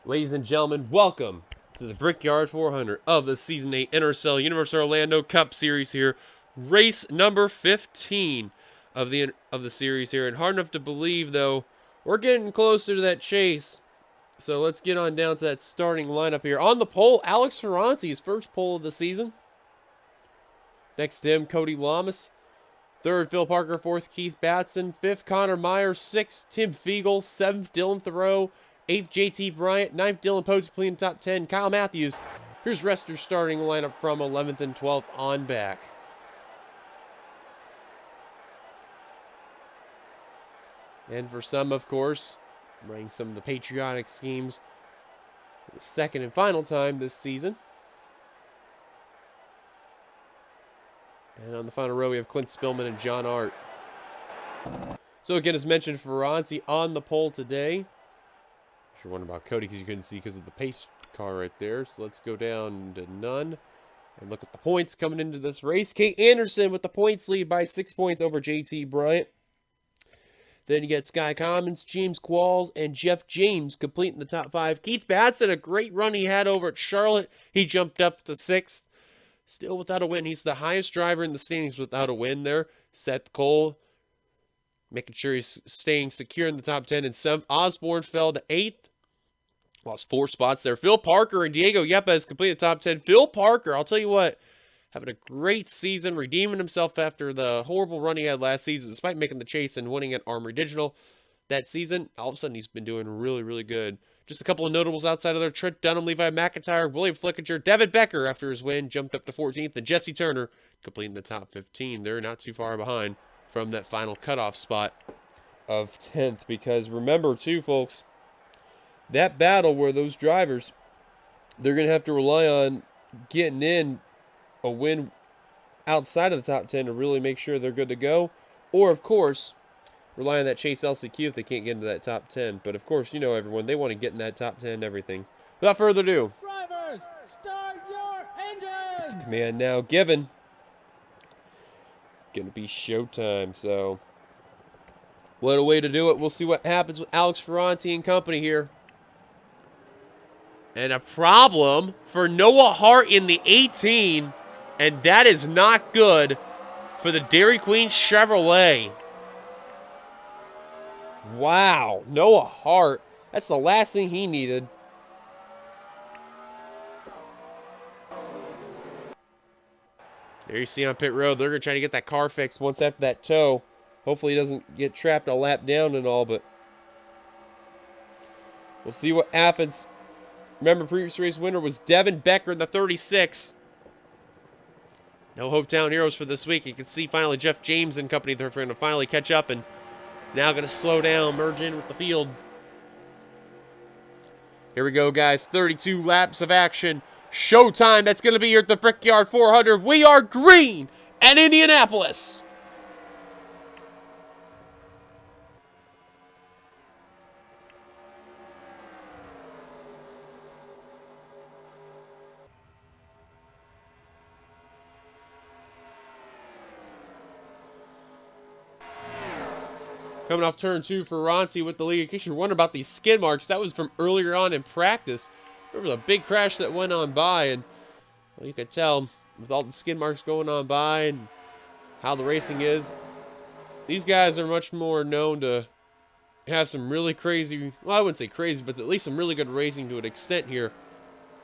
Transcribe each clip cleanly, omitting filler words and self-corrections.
Ladies and gentlemen, welcome to the Brickyard 400 of the Season 8 NRSL Universal Orlando Cup Series here. Race number 15 of the series here. And hard enough to believe, though, we're getting closer to that chase. So let's get on down to that starting lineup here. On the pole, Alex Ferranti, his first pole of the season. Next to him, Cody Lamas. Third, Phil Parker. Fourth, Keith Batson. Fifth, Connor Meyer. Sixth, Tim Fiegel. Seventh, Dylan Thoreau. 8th, JT Bryant. 9th, Dylan Post, completing top 10. Kyle Matthews. Here's Rester's starting lineup from 11th and 12th on back. And for some, of course, running some of the patriotic schemes for the second and final time this season. And on the final row, we have Clint Spillman and John Art. So again, as mentioned, Ferranti on the pole today. You're wondering about Cody because you couldn't see because of the pace car right there. So let's go down to none and look at the points coming into this race. Kate Anderson with the points lead by 6 points over JT Bryant. Then you get Sky Commons, James Qualls, and Jeff James completing the top 5. Keith Batson, a great run he had over at Charlotte. He jumped up to 6th. Still without a win. He's the highest driver in the standings without a win there. Seth Cole making sure he's staying secure in the top 10. And 7th, Osborne fell to 8th. Lost 4 spots there. Phil Parker and Diego Yepes completed the top 10. Phil Parker, I'll tell you what, having a great season, redeeming himself after the horrible run he had last season, despite making the chase and winning at Armory Digital that season. All of a sudden, he's been doing really, really good. Just a couple of notables outside of there. Trent Dunham, Levi McIntyre, William Flickinger, Devin Becker, after his win, jumped up to 14th, and Jesse Turner completing the top 15. They're not too far behind from that final cutoff spot of 10th, because remember, too, folks, that battle where those drivers, they're going to have to rely on getting in a win outside of the top 10 to really make sure they're good to go. Or, of course, rely on that Chase LCQ if they can't get into that top 10. But, of course, you know, everyone, they want to get in that top 10 and everything. Without further ado, drivers, start your engines! Command now given. Going to be showtime, so what a way to do it. We'll see what happens with Alex Ferranti and company here. And a problem for Noah Hart in the 18. And that is not good for the Dairy Queen Chevrolet. Wow. Noah Hart. That's the last thing he needed. There you see on pit road, they're going to try to get that car fixed once after that tow. Hopefully he doesn't get trapped a lap down and all, but we'll see what happens. Remember, previous race winner was Devin Becker in the 36. No Hopetown Heroes for this week. You can see finally Jeff James and company, they're going to finally catch up and now going to slow down, merge in with the field. Here we go, guys. 32 laps of action. Showtime. That's going to be here at the Brickyard 400. We are green at Indianapolis. Coming off turn 2 for Ferranti with the lead. In case you're wondering about these skid marks, that was from earlier on in practice. There was a big crash that went on by, and well, you could tell with all the skid marks going on by and how the racing is, these guys are much more known to have some really crazy, well, I wouldn't say crazy, but at least some really good racing to an extent here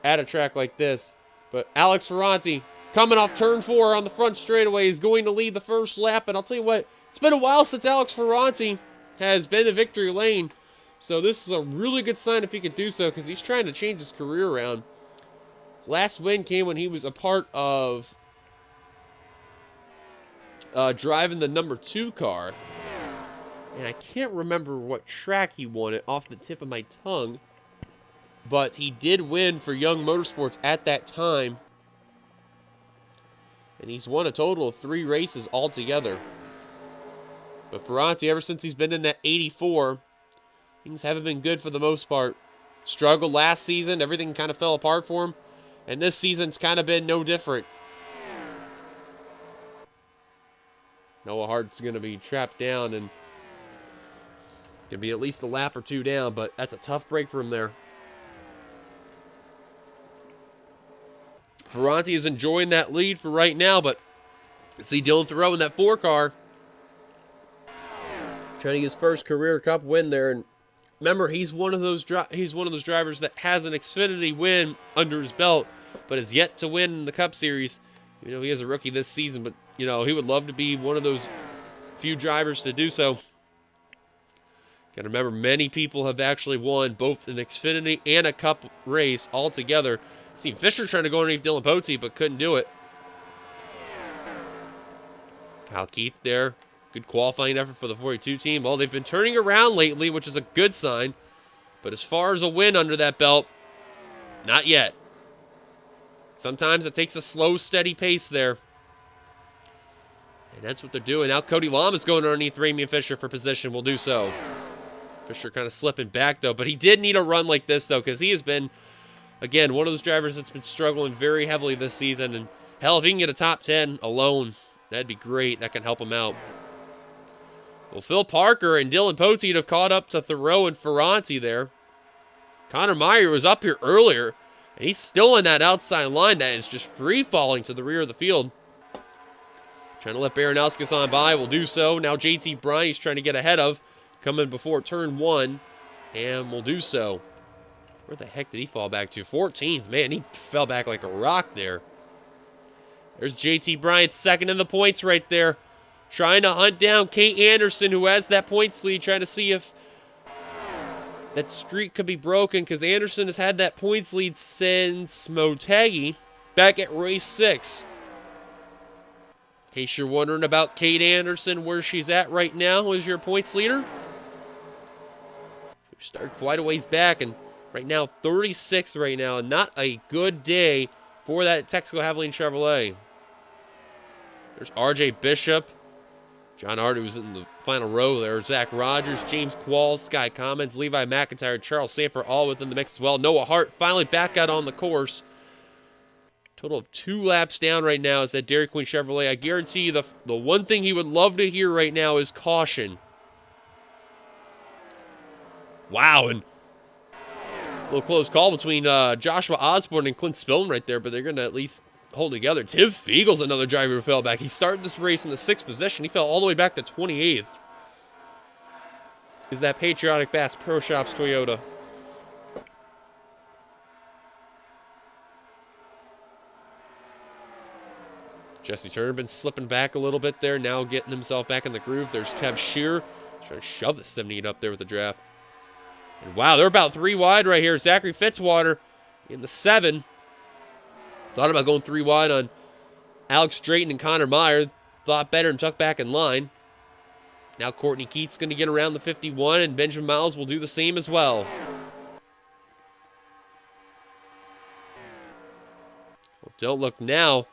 at a track like this. But Alex Ferranti, coming off turn 4 on the front straightaway, is going to lead the first lap, and I'll tell you what, it's been a while since Alex Ferranti has been in victory lane, so this is a really good sign if he can do so, because he's trying to change his career around. His last win came when he was a part of driving the number 2 car, and I can't remember what track he won it off the tip of my tongue, but he did win for Young Motorsports at that time, and he's won a total of 3 races altogether. But Ferranti, ever since he's been in that 84, things haven't been good for the most part. Struggled last season. Everything kind of fell apart for him. And this season's kind of been no different. Noah Hart's going to be trapped down and going to be at least a lap or 2 down, but that's a tough break for him there. Ferranti is enjoying that lead for right now, but see Dylan Thoreau in that 4 car. Trying to get his first career Cup win there. And remember, he's one of those drivers that has an Xfinity win under his belt, but has yet to win in the Cup Series. You know, he is a rookie this season, but, you know, he would love to be one of those few drivers to do so. Got to remember, many people have actually won both an Xfinity and a Cup race all together. See Fisher trying to go underneath Dylan Pote, but couldn't do it. Kyle Keith there. Good qualifying effort for the 42 team. Well, they've been turning around lately, which is a good sign. But as far as a win under that belt, not yet. Sometimes it takes a slow, steady pace there. And that's what they're doing. Now Cody Lamas going underneath Ramian Fisher for position. Will do so. Fisher kind of slipping back, though. But he did need a run like this, though, because he has been, again, one of those drivers that's been struggling very heavily this season. And, hell, if he can get a top 10 alone, that'd be great. That can help him out. Well, Phil Parker and Dylan Pote have caught up to Thoreau and Ferranti there. Connor Meyer was up here earlier, and he's still in that outside line that is just free-falling to the rear of the field. Trying to let Baranowskis on by, will do so. Now JT Bryan he's trying to get ahead of, coming before turn 1, and will do so. Where the heck did he fall back to? 14th. Man, he fell back like a rock there. There's JT Bryan second in the points right there. Trying to hunt down Kate Anderson, who has that points lead, trying to see if that streak could be broken, because Anderson has had that points lead since Motegi back at race 6. In case you're wondering about Kate Anderson, where she's at right now as your points leader. She started quite a ways back, and right now 36 right now, and not a good day for that Texaco Havoline Chevrolet. There's RJ Bishop. John Hart, who's in the final row there. Zach Rogers, James Qualls, Sky Commons, Levi McIntyre, Charles Sanford, all within the mix as well. Noah Hart finally back out on the course. Total of 2 laps down right now is that Dairy Queen Chevrolet. I guarantee you the one thing he would love to hear right now is caution. Wow, and a little close call between Joshua Osborne and Clint Spillman right there, but they're going to at least hold together. Tim Fiegel's another driver who fell back. He started this race in the 6th position. He fell all the way back to 28th. Is that Patriotic Bass Pro Shops Toyota? Jesse Turner been slipping back a little bit there, now getting himself back in the groove. There's Kev Shear trying to shove the 78 up there with the draft. And wow, they're about 3 wide right here. Zachary Fitzwater in the 7. Thought about going 3 wide on Alex Drayton and Connor Meyer. Thought better and tucked back in line. Now Courtney Keith's going to get around the 51, and Benjamin Miles will do the same as well. Well, don't look now.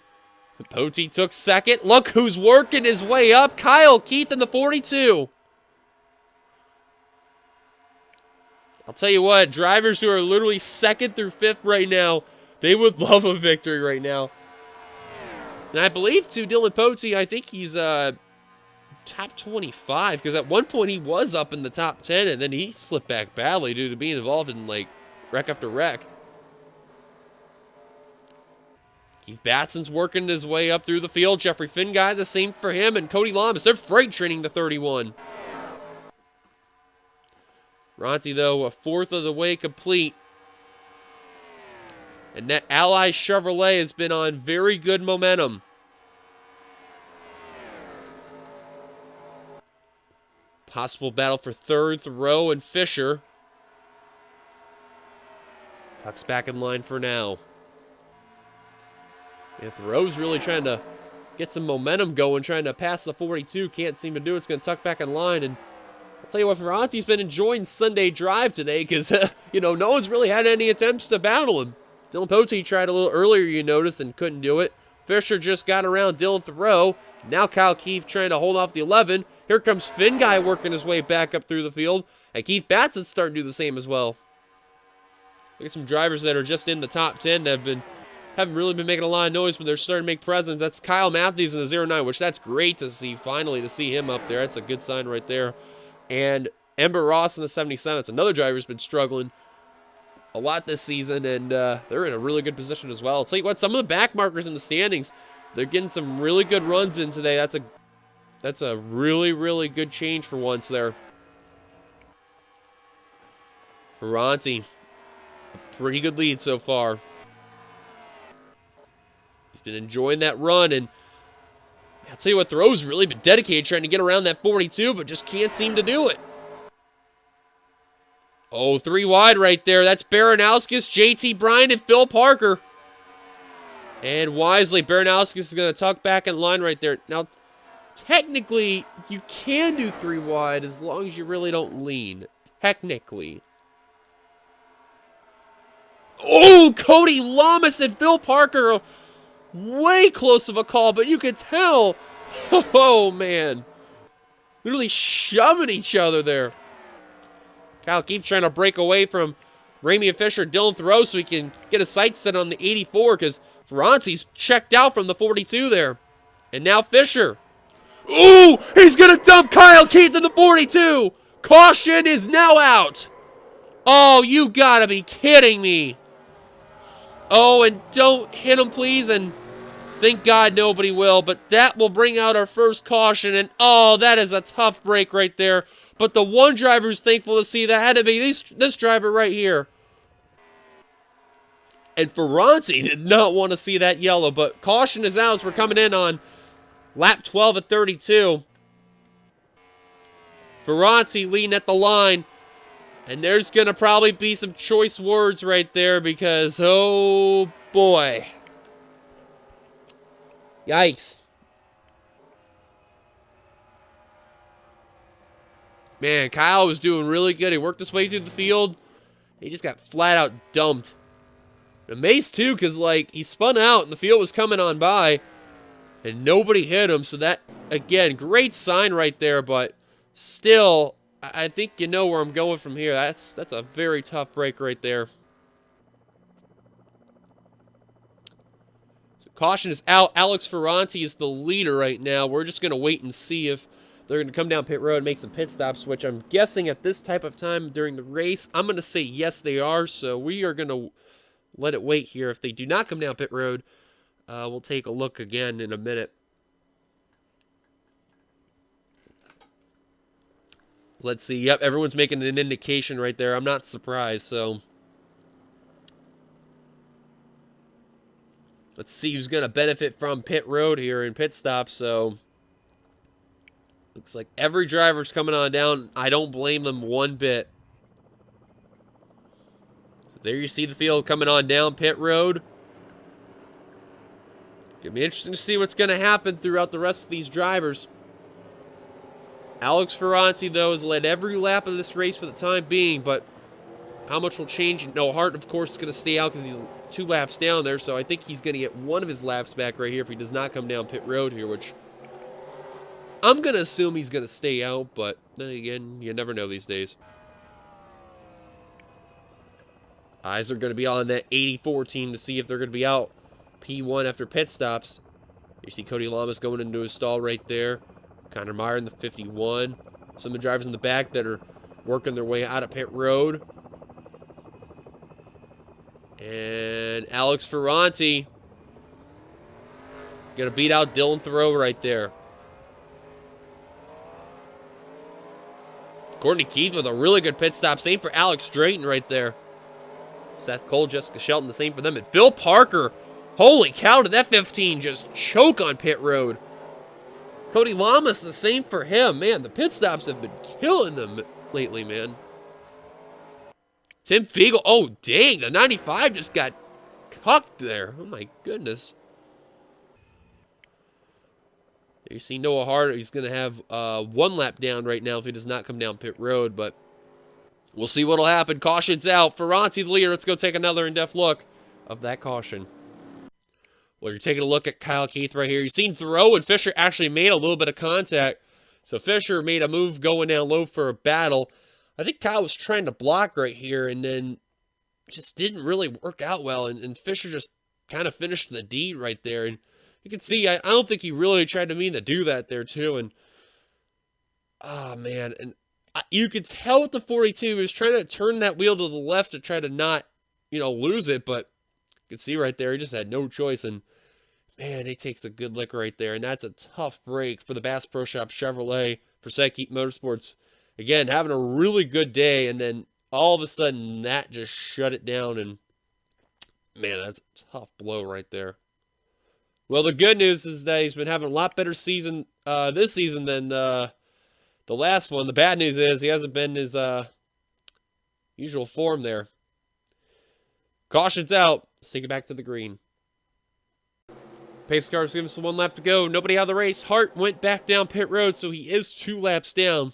Pote took second. Look who's working his way up. Kyle Keith in the 42. I'll tell you what, drivers who are literally 2nd through 5th right now, they would love a victory right now. And I believe, too, Dylan Pote, I think he's top 25, because at one point he was up in the top 10, and then he slipped back badly due to being involved in, like, wreck after wreck. Keith Batson's working his way up through the field. Jeffrey Finguy, the same for him, and Cody Lamas. They're freight training the 31. Ronti, though, a 4th of the way complete. And that Ally Chevrolet has been on very good momentum. Possible battle for 3rd, Thoreau and Fisher. Tuck's back in line for now. Yeah, Thoreau's really trying to get some momentum going, trying to pass the 42. Can't seem to do it. It's going to tuck back in line. And I'll tell you what, Ferranti's been enjoying Sunday Drive today because, no one's really had any attempts to battle him. Dylan Pote tried a little earlier, you noticed, and couldn't do it. Fisher just got around Dylan Thoreau. Now Kyle Keith trying to hold off the 11. Here comes Finguy working his way back up through the field. And Keith Batson's starting to do the same as well. Look at some drivers that are just in the top 10 that haven't really been making a lot of noise, but they're starting to make presence. That's Kyle Matthews in the 09, which that's great to see, finally, to see him up there. That's a good sign right there. And Ember Ross in the 77. That's another driver who's been struggling a lot this season, and they're in a really good position as well. I'll tell you what, some of the back markers in the standings, they're getting some really good runs in today. That's a really, really good change for once there. Ferranti, a pretty good lead so far. He's been enjoying that run, and I'll tell you what, Thoreau's really been dedicated trying to get around that 42, but just can't seem to do it. Oh, 3 wide right there. That's Baranowskis, JT Bryan, and Phil Parker. And wisely, Baranowskis is going to tuck back in line right there. Now, technically, you can do 3 wide as long as you really don't lean. Technically. Oh, Cody Lamas and Phil Parker. Way close of a call, but you could tell. Oh, man. Literally shoving each other there. Kyle keeps trying to break away from Ramey and Fisher, Dylan Thoreau, so he can get a sight set on the 84, because Ferranti's checked out from the 42 there. And now Fisher. Ooh, he's going to dump Kyle Keith in the 42. Caution is now out. Oh, you got to be kidding me. Oh, and don't hit him, please, and thank God nobody will, but that will bring out our first caution, and oh, that is a tough break right there. But the one driver who's thankful to see that had to be this driver right here. And Ferranti did not want to see that yellow, but caution is out as we're coming in on lap 12 at 32. Ferranti leading at the line. And there's going to probably be some choice words right there because, oh boy. Yikes. Man, Kyle was doing really good. He worked his way through the field. He just got flat out dumped. Amazed too, because like he spun out and the field was coming on by and nobody hit him. So that, again, great sign right there, but still, I think you know where I'm going from here. That's a very tough break right there. So caution is out. Alex Ferranti is the leader right now. We're just going to wait and see if they're going to come down pit road and make some pit stops, which I'm guessing at this type of time during the race, I'm going to say yes, they are. So we are going to let it wait here. If they do not come down pit road, we'll take a look again in a minute. Let's see. Yep, everyone's making an indication right there. I'm not surprised, so let's see who's going to benefit from pit road here in pit stop. So looks like every driver's coming on down. I don't blame them one bit. So there you see the field coming on down pit road. It'll be interesting to see what's going to happen throughout the rest of these drivers. Alex Ferranti, though, has led every lap of this race for the time being, but how much will change? No, Hart, of course, is going to stay out because he's 2 laps down there, so I think he's going to get one of his laps back right here if he does not come down pit road here, which I'm going to assume he's going to stay out, but then again, you never know these days. Eyes are going to be on that 84 team to see if they're going to be out P1 after pit stops. You see Cody Lamas going into his stall right there. Connor Meyer in the 51. Some of the drivers in the back that are working their way out of pit road. And Alex Ferranti going to beat out Dylan Thoreau right there. Courtney Keith with a really good pit stop. Same for Alex Drayton right there. Seth Cole, Jessica Shelton, the same for them. And Phil Parker, holy cow, did that 15 just choke on pit road. Cody Lamas, the same for him. Man, the pit stops have been killing them lately, man. Tim Fiegel, oh, dang, the 95 just got cucked there. Oh, my goodness. You see Noah Hart, he's going to have 1 lap down right now if he does not come down pit road, but we'll see what'll happen. Caution's out. Ferranti the leader. Let's go take another in-depth look of that caution. Well, you're taking a look at Kyle Keith right here. You've seen Thoreau and Fisher actually made a little bit of contact. So Fisher made a move going down low for a battle. I think Kyle was trying to block right here and then just didn't really work out well. And Fisher just kind of finished the D right there. And you can see, I don't think he really tried to mean to do that there too. And, oh man. And you could tell with the 42, he was trying to turn that wheel to the left to try to not lose it, but you can see right there, he just had no choice. And man, he takes a good lick right there. And that's a tough break for the Bass Pro Shop Chevrolet for Psychic Motorsports. Again, having a really good day, and then all of a sudden that just shut it down. And man, that's a tough blow right there. Well, the good news is that he's been having a lot better season this season than the last one. The bad news is he hasn't been in his usual form there. Caution's out. Let's take it back to the green. Pace cars give us one lap to go. Nobody out of the race. Hart went back down pit road, so he is 2 laps down.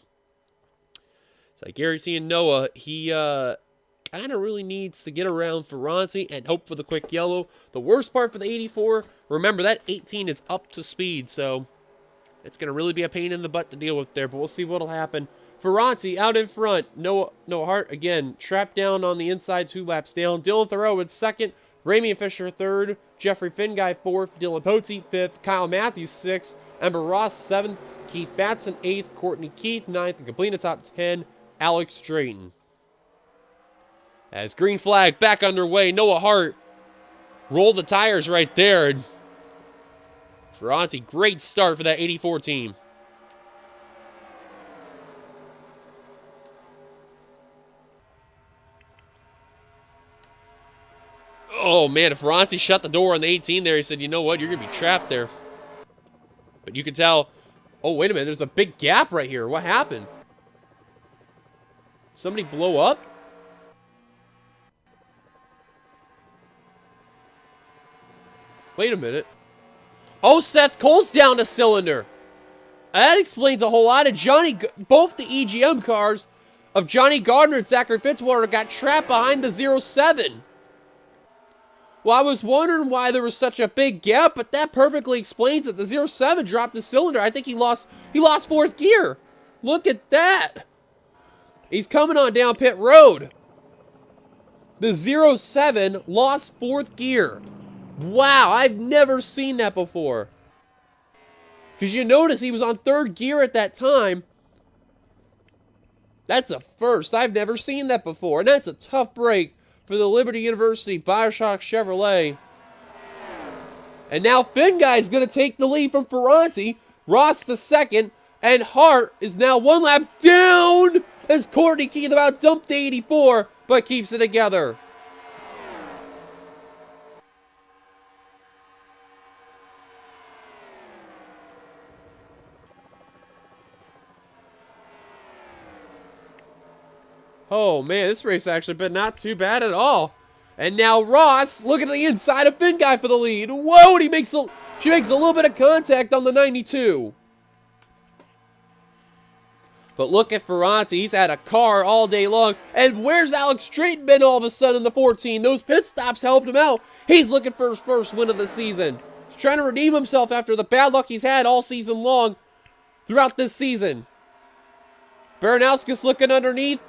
So I guarantee Noah, he kind of really needs to get around Ferranti and hope for the quick yellow. The worst part for the 84, remember that 18 is up to speed, so it's going to really be a pain in the butt to deal with there, but we'll see what'll happen. Ferranti out in front. Noah Hart, again, trapped down on the inside, 2 laps down. Dylan Thoreau in second. Ramian Fisher third. Jeffrey Finguy fourth. Dylan Pote fifth. Kyle Matthews sixth. Ember Ross seventh. Keith Batson eighth. Courtney Keith ninth. And completing the top 10, Alex Drayton. As green flag back underway, Noah Hart rolled the tires right there. Ferranti, great start for that 84 team. Oh, man, if Ferranti shut the door on the 18 there, he said, you know what, you're going to be trapped there. But you could tell, oh, wait a minute, there's a big gap right here. What happened? Somebody blow up? Wait a minute. Oh, Seth Cole's down a cylinder. That explains a whole lot. Of both the EGM cars of Johnny Gardner and Zachary Fitzwater got trapped behind the 07. Well, I was wondering why there was such a big gap, but that perfectly explains it. The 07 dropped a cylinder. I think he lost 4th gear. Look at that. He's coming on down pit road. The 07 lost 4th gear. Wow, I've never seen that before. Because you notice he was on 3rd gear at that time. That's a first. I've never seen that before. And that's a tough break for the Liberty University Bioshock Chevrolet. And now Finguy's going to take the lead from Ferranti. Ross to second. And Hart is now 1 lap down as Courtney Keith about dumped the 84, but keeps it together. Oh, man, this race actually been not too bad at all. And now Ross, look at the inside of Finguy for the lead. Whoa, and she makes a little bit of contact on the 92. But look at Ferranti. He's had a car all day long. And where's Alex Drayton been all of a sudden in the 14? Those pit stops helped him out. He's looking for his first win of the season. He's trying to redeem himself after the bad luck he's had all season long throughout this season. Baranowski's looking underneath.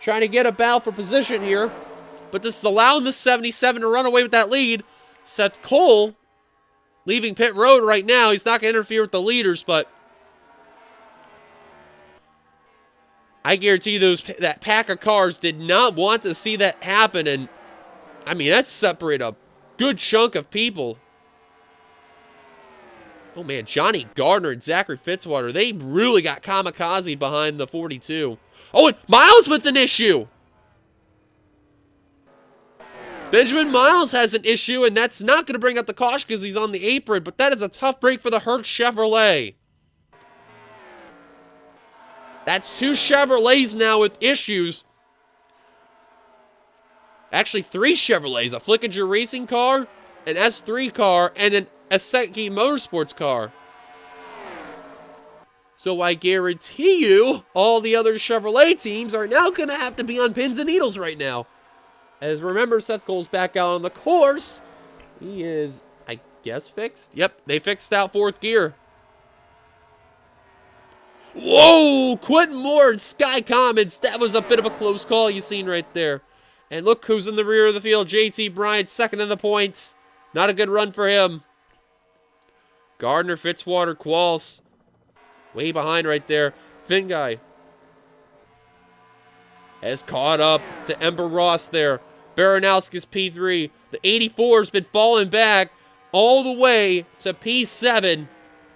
Trying to get a battle for position here. But this is allowing the 77 to run away with that lead. Seth Cole leaving pit road right now. He's not going to interfere with the leaders, but I guarantee you that pack of cars did not want to see that happen. And, I mean, that's separated a good chunk of people. Oh, man, Johnny Gardner and Zachary Fitzwater, they really got kamikaze behind the 42. Oh, and Miles with an issue. Benjamin Miles has an issue, and that's not going to bring up the caution because he's on the apron, but that is a tough break for the Hertz Chevrolet. That's 2 Chevrolets now with issues. Actually, 3 Chevrolets. A Flickinger Racing car, an S3 car, and an Aseki Motorsports car. So I guarantee you, all the other Chevrolet teams are now going to have to be on pins and needles right now. As remember, Seth Cole's back out on the course. He is, I guess, fixed. Yep, they fixed out 4th gear. Whoa! Quentin Moore and Sky Commons. That was a bit of a close call you seen right there. And look who's in the rear of the field. JT Bryant, second in the points. Not a good run for him. Gardner, Fitzwater, Qualls. Way behind right there. Finguy. has caught up to Ember Ross there. Baranowski's P3. The 84's been falling back all the way to P7.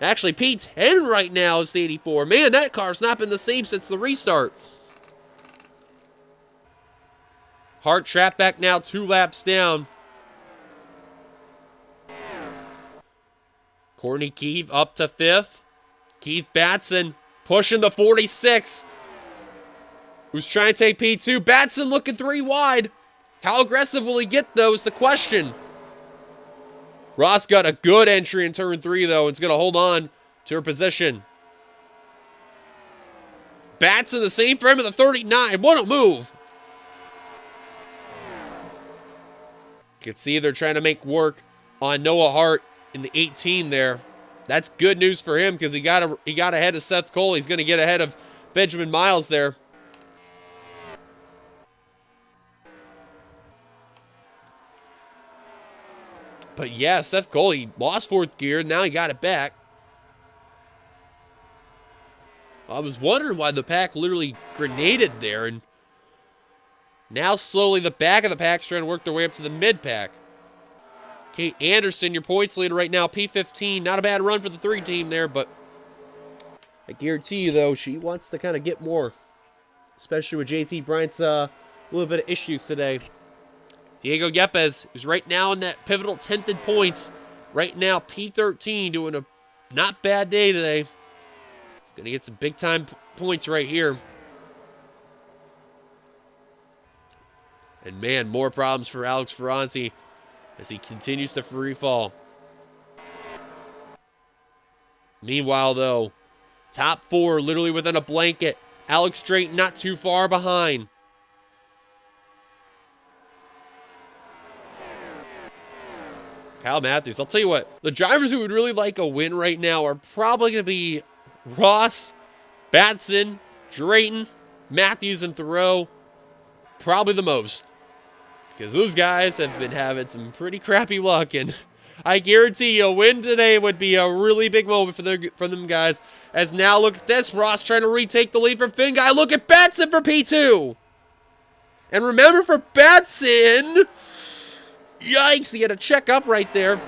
Actually, P10 right now is the 84. Man, that car's not been the same since the restart. Hart trapped back now, 2 laps down. Courtney Keefe up to 5th. Keith Batson pushing the 46. Who's trying to take P2? Batson looking 3 wide. How aggressive will he get, though, is the question. Ross got a good entry in turn 3, though, and is going to hold on to her position. Batson the same frame of the 39. What a move. You can see they're trying to make work on Noah Hart in the 18 there. That's good news for him because he got ahead of Seth Cole. He's going to get ahead of Benjamin Miles there. But yeah, Seth Cole, he lost 4th gear. Now he got it back. I was wondering why the pack literally grenaded there. And now slowly the back of the pack's trying to work their way up to the mid-pack. Kate Anderson, your points leader right now, P15. Not a bad run for the 3 team there, but I guarantee you, though, she wants to kind of get more. Especially with JT Bryant's little bit of issues today. Diego Yepes is right now in that pivotal 10th in points. Right now, P13, doing a not bad day today. He's going to get some big-time points right here. And, man, more problems for Alex Ferranti as he continues to free fall. Meanwhile, though, top 4 literally within a blanket. Alex Drayton not too far behind. Kyle Matthews, I'll tell you what, the drivers who would really like a win right now are probably going to be Ross, Batson, Drayton, Matthews, and Thoreau. Probably the most. Because those guys have been having some pretty crappy luck, and I guarantee you a win today would be a really big moment for them guys. As now, look at this, Ross trying to retake the lead from Finn Guy. Look at Batson for P2. And remember for Batson, yikes, he had a check up right there.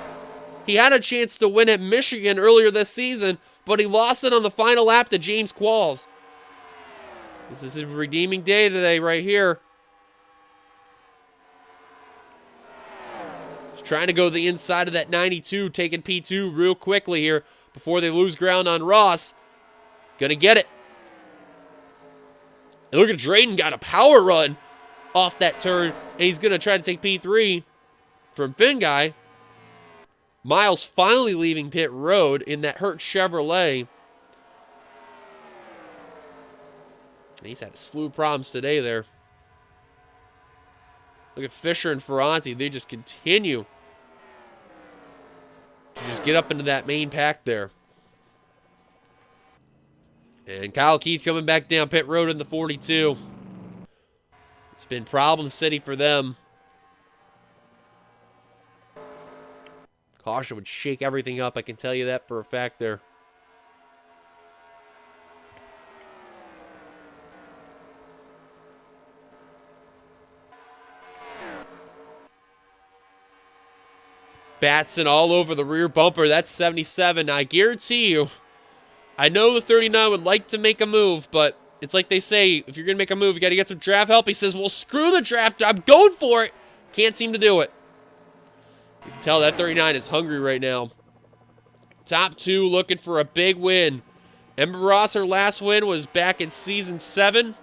He had a chance to win at Michigan earlier this season, but he lost it on the final lap to James Qualls. This is his redeeming day today right here. He's trying to go the inside of that 92, taking P2 real quickly here before they lose ground on Ross. Gonna get it. And look at Drayton, got a power run off that turn, and he's gonna try to take P3 from Finn Guy. Miles finally leaving pit road in that Hertz Chevrolet. He's had a slew of problems today there. Look at Fisher and Ferranti. They just continue to just get up into that main pack there. And Kyle Keith coming back down pit road in the 42. It's been problem city for them. Caution would shake everything up. I can tell you that for a fact there. Batson all over the rear bumper. That's 77. I guarantee you, I know the 39 would like to make a move, but it's like they say, if you're going to make a move, you got to get some draft help. He says, well, screw the draft. I'm going for it. Can't seem to do it. You can tell that 39 is hungry right now. Top 2 looking for a big win. Ember Ross, her last win was back in Season 7.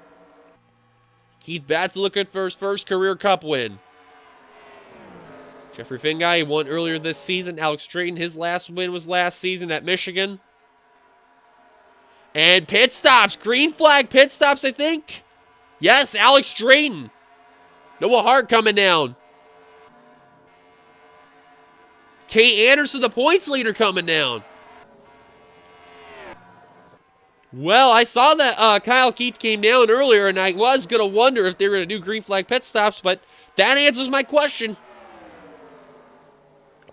Keith Batson looking for his first career cup win. Jeffrey Finguy won earlier this season. Alex Drayton, his last win was last season at Michigan. And pit stops. Green flag pit stops, I think. Yes, Alex Drayton. Noah Hart coming down. Kate Anderson, the points leader, coming down. Well, I saw that Kyle Keith came down earlier, and I was going to wonder if they were going to do green flag pit stops, but that answers my question.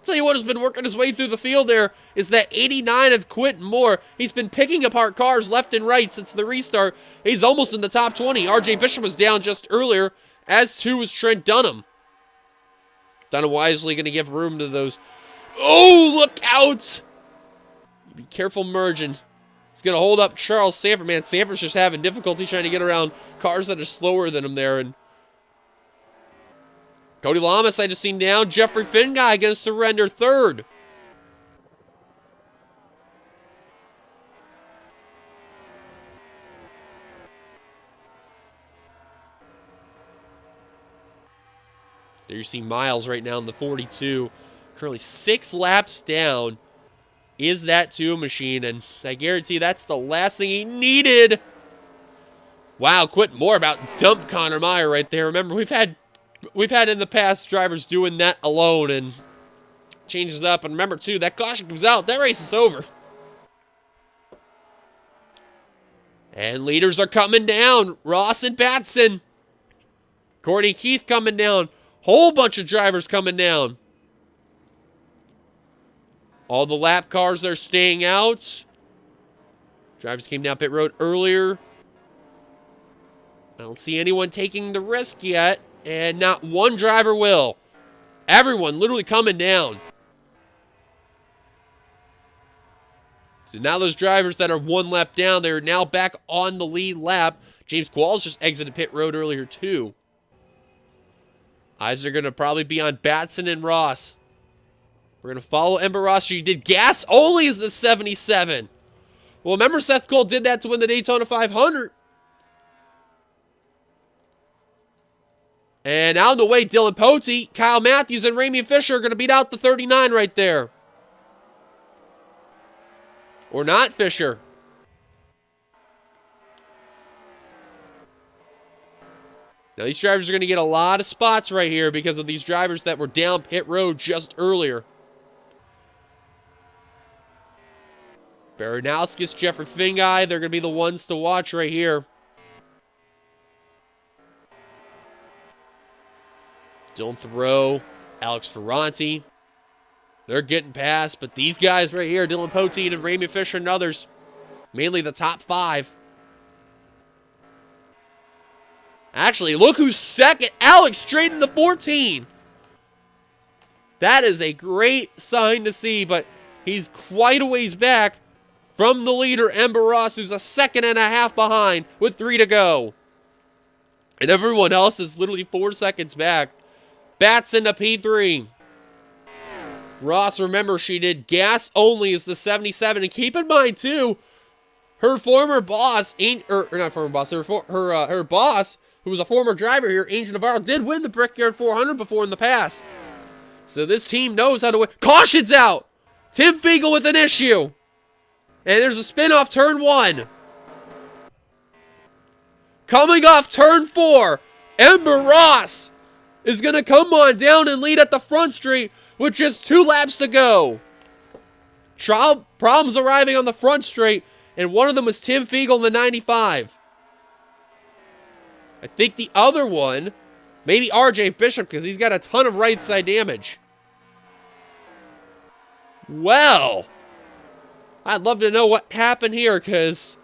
Tell you what has been working his way through the field there is that 89 of Quentin Moore. He's been picking apart cars left and right since the restart. He's almost in the top 20. RJ Bishop was down just earlier, as too was Trent Dunham. Dunham wisely going to give room to those. Oh, look out! Be careful merging. He's going to hold up Charles Sanford. Man, Sanford's just having difficulty trying to get around cars that are slower than him there. And Cody Lamas, I just seen down. Jeffrey Finguy going to surrender third. There you see Miles right now in the 42. Currently 6 laps down. Is that 2 machine? And I guarantee that's the last thing he needed. Wow, Quentin Moore about dumped Connor Meyer right there. Remember, we've had in the past drivers doing that alone and changes up. And remember, too, that caution comes out. That race is over. And leaders are coming down. Ross and Batson. Courtney Keith coming down. Whole bunch of drivers coming down. All the lap cars are staying out. Drivers came down pit road earlier. I don't see anyone taking the risk yet. And not one driver will. Everyone literally coming down. So now those drivers that are 1 lap down, they're now back on the lead lap. James Qualls just exited pit road earlier too. Eyes are going to probably be on Batson and Ross. We're going to follow Ember Ross. She did gas only as the 77. Well, remember Seth Cole did that to win the Daytona 500. And out of the way, Dylan Pote, Kyle Matthews, and Ramian Fisher are going to beat out the 39 right there. Or not Fisher. Now, these drivers are going to get a lot of spots right here because of these drivers that were down pit road just earlier. Baranowskis, Jeffrey Finguy, they're going to be the ones to watch right here. Dylan Thoreau, Alex Ferranti. They're getting past, but these guys right here, Dylan Pote and Ramian Fisher and others, mainly the top 5. Actually, look who's second. Alex straight in the 14. That is a great sign to see, but he's quite a ways back from the leader, Ember Ross, who's a 2.5 seconds behind with 3 to go. And everyone else is literally 4 seconds back. Batson to P3. Ross, remember, she did gas only as the 77. And keep in mind, too, her former boss, her boss, who was a former driver here, Angel Navarro, did win the Brickyard 400 before in the past. So this team knows how to win. Caution's out! Tim Fiegel with an issue. And there's a spin off turn 1. Coming off turn 4, Ember Ross is going to come on down and lead at the front straight with just 2 laps to go. Problems arriving on the front straight, and one of them was Tim Fiegel in the 95. I think the other one, maybe RJ Bishop, because he's got a ton of right side damage. Well, I'd love to know what happened here, because,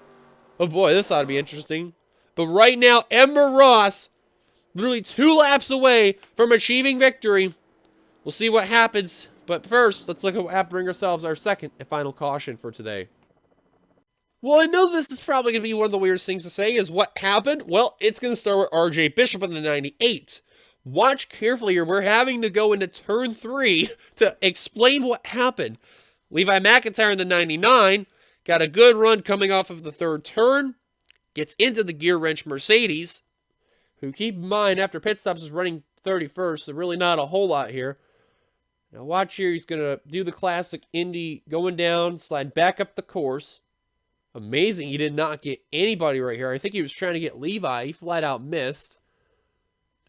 oh boy, this ought to be interesting. But right now, Ember Ross, literally 2 laps away from achieving victory. We'll see what happens. But first, let's look at what happened, bring ourselves our second and final caution for today. Well, I know this is probably going to be one of the weirdest things to say is what happened. Well, it's going to start with RJ Bishop in the 98. Watch carefully here. We're having to go into turn 3 to explain what happened. Levi McIntyre in the 99 got a good run coming off of the 3rd turn. Gets into the gear wrench Mercedes, who, keep in mind, after pit stops is running 31st, so really not a whole lot here. Now watch here, he's going to do the classic Indy going down, slide back up the course. Amazing, he did not get anybody right here. I think he was trying to get Levi, he flat out missed.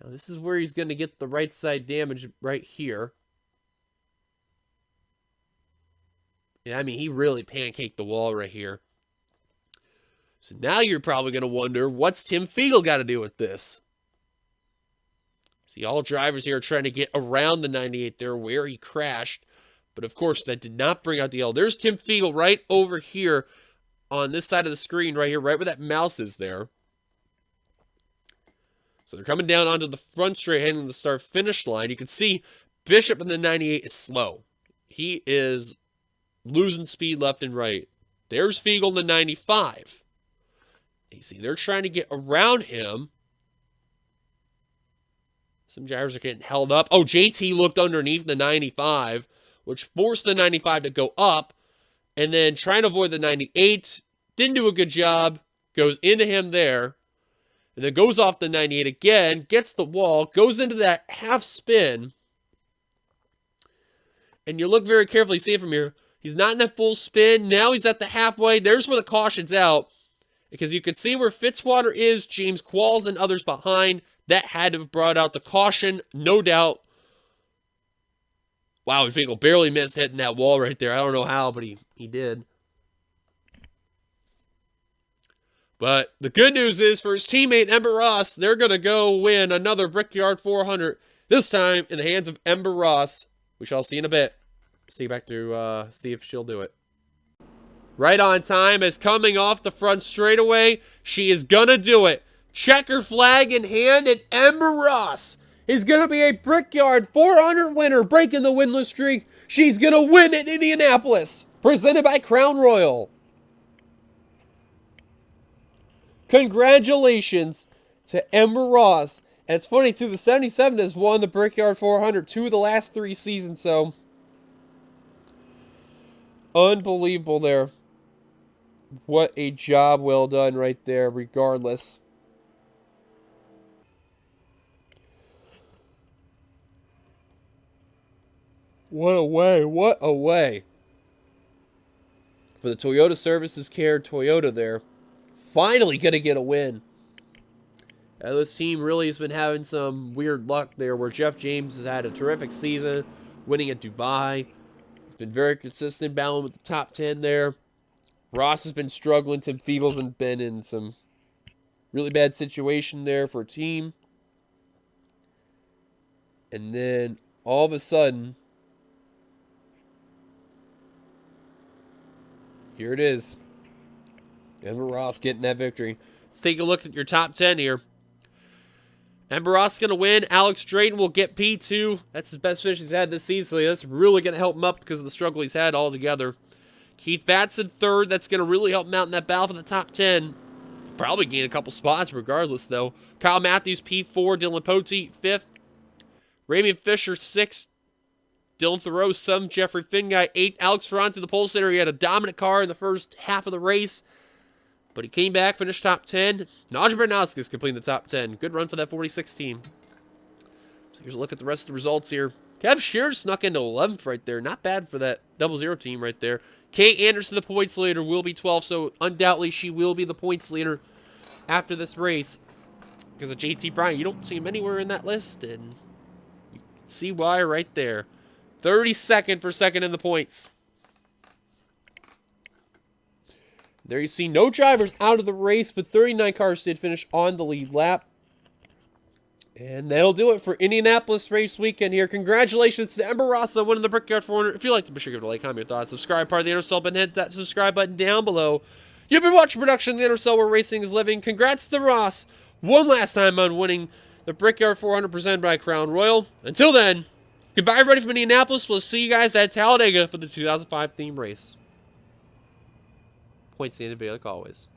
Now this is where he's going to get the right side damage right here. Yeah, I mean, he really pancaked the wall right here. So now you're probably going to wonder, what's Tim Fiegel got to do with this? See, all drivers here are trying to get around the 98 there where he crashed. But, of course, that did not bring out the L. There's Tim Fiegel right over here on this side of the screen right here, right where that mouse is there. So they're coming down onto the front straight, heading to the start-finish line. You can see Bishop in the 98 is slow. He is losing speed left and right. There's Fiegel in the 95. You see, they're trying to get around him. Some drivers are getting held up. Oh, JT looked underneath the 95, which forced the 95 to go up. And then trying to avoid the 98. Didn't do a good job. Goes into him there. And then goes off the 98 again. Gets the wall. Goes into that half spin. And you look very carefully, see it from here. He's not in that full spin. Now he's at the halfway. There's where the caution's out. Because you can see where Fitzwater is, James Qualls and others behind. That had to have brought out the caution, no doubt. Wow, Fiegel barely missed hitting that wall right there. I don't know how, but he did. But the good news is for his teammate, Ember Ross, they're going to go win another Brickyard 400. This time in the hands of Ember Ross. We shall see in a bit. See back to see if she'll do it. Right on time as coming off the front straightaway. She is going to do it. Checker flag in hand, and Ember Ross is going to be a Brickyard 400 winner, breaking the winless streak. She's going to win at Indianapolis. Presented by Crown Royal. Congratulations to Ember Ross. And it's funny, too, the 77 has won the Brickyard 400 2 of the last 3 seasons, so unbelievable there. What a job well done right there, regardless. What a way, what a way. For the Toyota Services Care Toyota there. Finally going to get a win. This team really has been having some weird luck there where Jeff James has had a terrific season, winning at Dubai. He's been very consistent, battling with the top 10 there. Ross has been struggling. Tim Fiegel's been in some really bad situation there for a team. And then all of a sudden, here it is. Ember Ross getting that victory. Let's take a look at your top 10 here. Ember Ross is going to win. Alex Drayton will get P2. That's his best finish he's had this season. So that's really going to help him up because of the struggle he's had altogether. Keith Batson, third. That's going to really help him out in that battle for the top 10. Probably gain a couple spots regardless, though. Kyle Matthews, P4. Dylan Pote, fifth. Ramian Fisher, sixth. Dylan Thoreau, seventh. Jeffrey Finguy, eighth. Alex Ferrante, the pole sitter. He had a dominant car in the first half of the race. But he came back, finished top 10. Najee Bernauskas completing the top 10. Good run for that 46 team. So here's a look at the rest of the results here. Kev Shear snuck into 11th right there. Not bad for that 00 team right there. Kate Anderson, the points leader, will be 12th. So undoubtedly she will be the points leader after this race. Because of JT Bryant, you don't see him anywhere in that list. And you can see why right there. 32nd for second in the points. There you see no drivers out of the race, but 39 cars did finish on the lead lap. And that'll do it for Indianapolis race weekend here. Congratulations to Ember Ross on winning the Brickyard 400. If you like, be sure to give it a like, comment your thoughts, subscribe, part of the NRSL, and hit that subscribe button down below. You've been watching production of the NRSL where racing is living. Congrats to Ross one last time on winning the Brickyard 400 presented by Crown Royal. Until then, goodbye everybody from Indianapolis. We'll see you guys at Talladega for the 2005 theme race. Points in the end of the video like always.